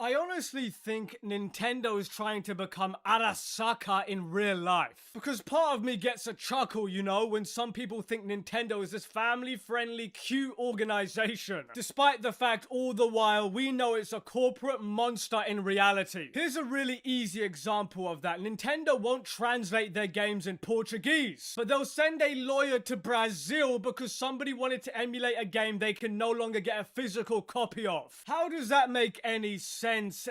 I honestly think Nintendo is trying to become Arasaka in real life. Because part of me gets a chuckle, you know, when some people think Nintendo is this family-friendly, cute organization. Despite the fact all the while we know it's a corporate monster in reality. Here's a really easy example of that. Nintendo won't translate their games in Portuguese, but they'll send a lawyer to Brazil because somebody wanted to emulate a game they can no longer get a physical copy of. How does that make any sense,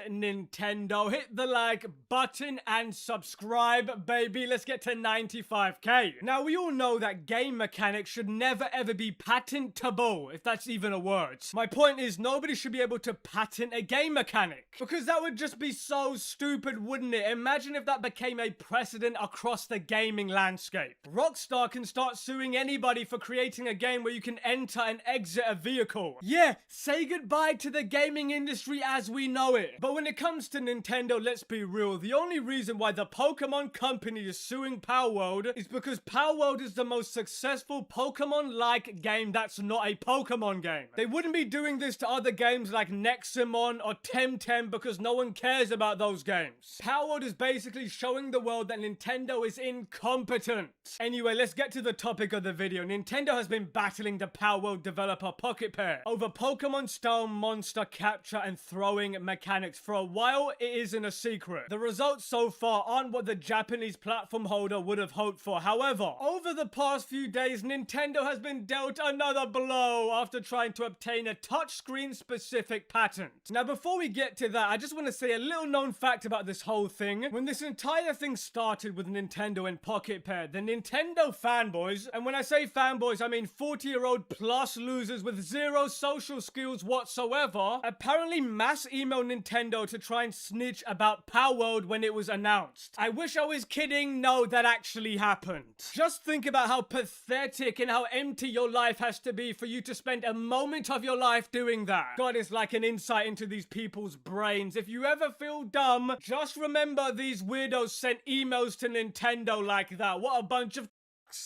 Nintendo? Hit the like button and subscribe, baby. Let's get to 95k. Now, we all know that game mechanics should never ever be patentable, if that's even a word. My point is, nobody should be able to patent a game mechanic, because that would just be so stupid, wouldn't it? Imagine if that became a precedent across the gaming landscape. Rockstar can start suing anybody for creating a game where you can enter and exit a vehicle. Yeah, say goodbye to the gaming industry as we know it. But when it comes to Nintendo, let's be real, the only reason why the Pokemon company is suing Palworld is because Palworld is the most successful Pokemon-like game that's not a Pokemon game. They wouldn't be doing this to other games like Nexamon or Temtem because no one cares about those games. Palworld is basically showing the world that Nintendo is incompetent. Anyway, let's get to the topic of the video. Nintendo has been battling the Palworld developer Pocketpair over Pokemon-style monster capture and throwing mechanics for a while. It isn't a secret. The results so far aren't what the Japanese platform holder would have hoped for. However, over the past few days, Nintendo has been dealt another blow after trying to obtain a touchscreen specific patent. Now, before we get to that, I just want to say a little known fact about this whole thing. When this entire thing started with Nintendo and Pocketpair, the Nintendo fanboys, and when I say fanboys, I mean 40-year-old plus losers with zero social skills whatsoever, apparently mass emailed Nintendo to try and snitch about Palworld when it was announced. I wish I was kidding. No, that actually happened. Just think about how pathetic and how empty your life has to be for you to spend a moment of your life doing that. God, it's like an insight into these people's brains. If you ever feel dumb, just remember these weirdos sent emails to Nintendo like that. What a bunch of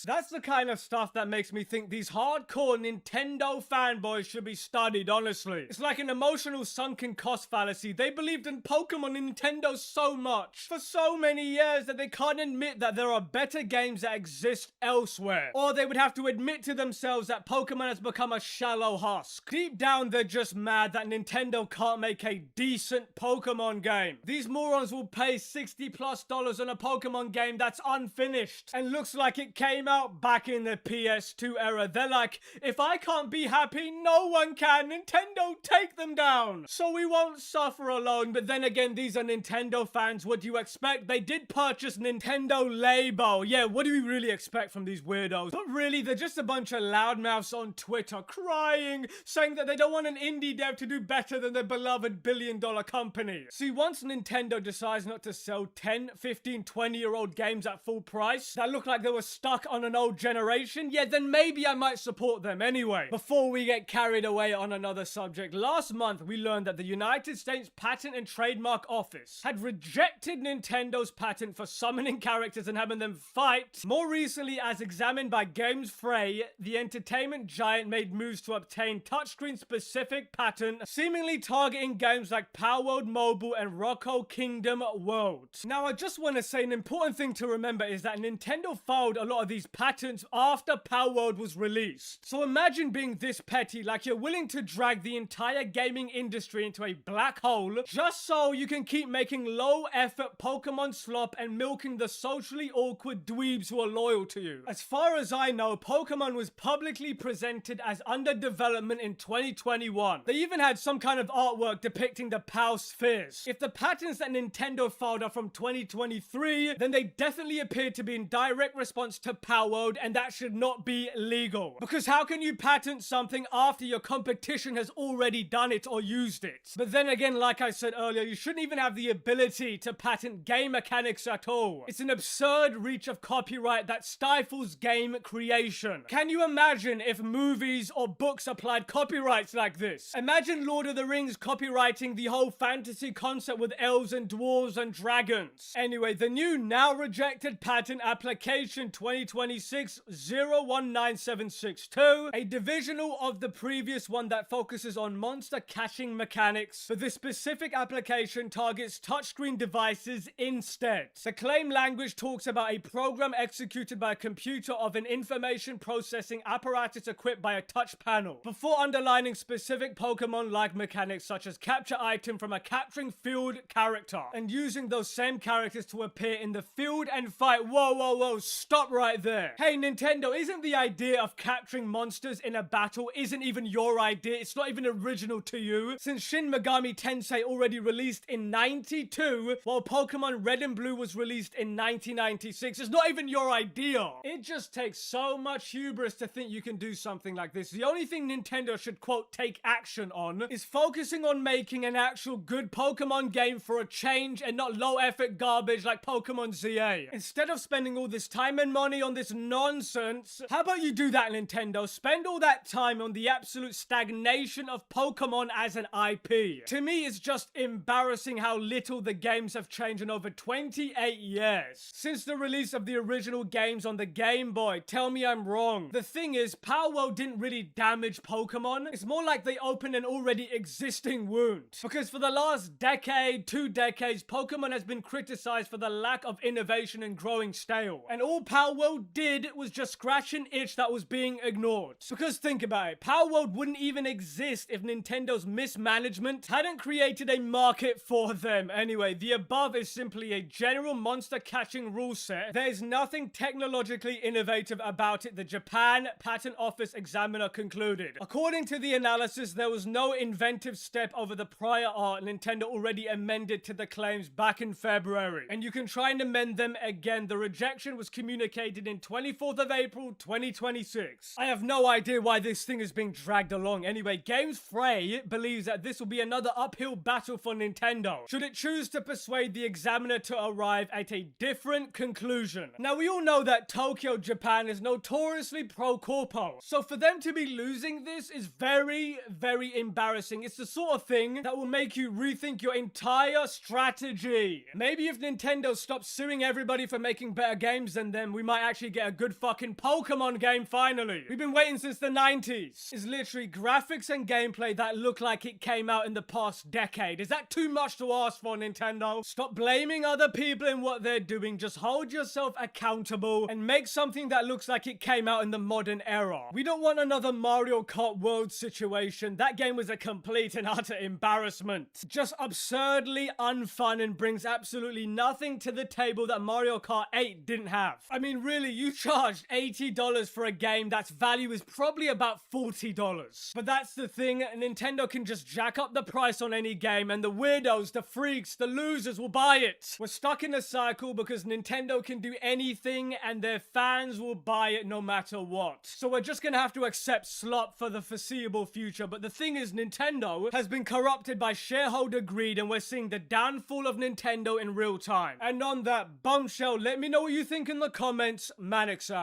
that's the kind of stuff that makes me think these hardcore Nintendo fanboys should be studied, honestly. It's like an emotional sunken cost fallacy. They believed in Pokemon and Nintendo so much for so many years that they can't admit that there are better games that exist elsewhere. Or they would have to admit to themselves that Pokemon has become a shallow husk. Deep down, they're just mad that Nintendo can't make a decent Pokemon game. These morons will pay $60+ on a Pokemon game that's unfinished and looks like it came out back in the PS2 era. They're like, if I can't be happy, no one can. Nintendo, take them down. So we won't suffer alone. But then again, these are Nintendo fans. What do you expect? They did purchase Nintendo label. Yeah, what do we really expect from these weirdos? But really, they're just a bunch of loudmouths on Twitter crying, saying that they don't want an indie dev to do better than their beloved billion-dollar company. See, once Nintendo decides not to sell 10, 15, 20-year-old games at full price that look like they were stuck on an old generation, yeah, then maybe I might support them. Anyway, before we get carried away on another subject, last month we learned that the United States Patent and Trademark Office had rejected Nintendo's patent for summoning characters and having them fight. More recently, as examined by Games Fray, the entertainment giant made moves to obtain touchscreen specific patent, seemingly targeting games like Palworld Mobile and Rocco Kingdom World. Now, I just want to say an important thing to remember is that Nintendo filed a lot of these patents after Palworld was released. So imagine being this petty, like you're willing to drag the entire gaming industry into a black hole just so you can keep making low effort Pokemon slop and milking the socially awkward dweebs who are loyal to you. As far as I know, Pokemon was publicly presented as under development in 2021. They even had some kind of artwork depicting the Pal spheres. If the patents that Nintendo filed are from 2023, then they definitely appear to be in direct response to Palworld, and that should not be legal. Because how can you patent something after your competition has already done it or used it? But then again, like I said earlier, you shouldn't even have the ability to patent game mechanics at all. It's an absurd reach of copyright that stifles game creation. Can you imagine if movies or books applied copyrights like this? Imagine Lord of the Rings copywriting the whole fantasy concept with elves and dwarves and dragons. Anyway, the new now rejected patent application 2020 2026-019762, a divisional of the previous one that focuses on monster catching mechanics, but this specific application targets touchscreen devices instead. The claim language talks about a program executed by a computer of an information processing apparatus equipped by a touch panel, before underlining specific Pokemon-like mechanics such as capture item from a capturing field character, and using those same characters to appear in the field and fight. Whoa, stop right there. Hey Nintendo, isn't the idea of capturing monsters in a battle isn't even your idea? It's not even original to you, since Shin Megami Tensei already released in 92, while Pokemon Red and Blue was released in 1996. It's not even your idea. It just takes so much hubris to think you can do something like this. The only thing Nintendo should, quote, take action on is focusing on making an actual good Pokemon game for a change, and not low-effort garbage like Pokemon ZA. Instead of spending all this time and money on this nonsense, how about you do that, Nintendo? Spend all that time on the absolute stagnation of Pokemon as an IP. To me, it's just embarrassing how little the games have changed in over 28 years. Since the release of the original games on the Game Boy, tell me I'm wrong. The thing is, Palworld didn't really damage Pokemon. It's more like they opened an already existing wound. Because for the last decade, 2 decades, Pokemon has been criticized for the lack of innovation and growing stale. And all Palworld did was just scratch an itch that was being ignored. Because think about it, Palworld wouldn't even exist if Nintendo's mismanagement hadn't created a market for them. Anyway, the above is simply a general monster catching rule set. There is nothing technologically innovative about it, the Japan Patent Office examiner concluded. According to the analysis, there was no inventive step over the prior art Nintendo already amended to the claims back in February. And you can try and amend them again. The rejection was communicated in 24th of April 2026. I have no idea why this thing is being dragged along. Anyway, Games Frey believes that this will be another uphill battle for Nintendo, should it choose to persuade the examiner to arrive at a different conclusion. Now, we all know that Tokyo, Japan is notoriously pro-corpo, so for them to be losing this is very, very embarrassing. It's the sort of thing that will make you rethink your entire strategy. Maybe if Nintendo stops suing everybody for making better games than them, we might actually get a good fucking Pokemon game finally. We've been waiting since the 90s. It's literally graphics and gameplay that look like it came out in the past decade. Is that too much to ask for, Nintendo? Stop blaming other people in what they're doing. Just hold yourself accountable and make something that looks like it came out in the modern era. We don't want another Mario Kart World situation. That game was a complete and utter embarrassment. Just absurdly unfun and brings absolutely nothing to the table that Mario Kart 8 didn't have. I mean, really, you charged $80 for a game that's value is probably about $40. But that's the thing, Nintendo can just jack up the price on any game and the weirdos, the freaks, the losers will buy it. We're stuck in a cycle because Nintendo can do anything and their fans will buy it no matter what. So we're just gonna have to accept slop for the foreseeable future. But the thing is, Nintendo has been corrupted by shareholder greed and we're seeing the downfall of Nintendo in real time. And on that bombshell, let me know what you think in the comments. Manix out.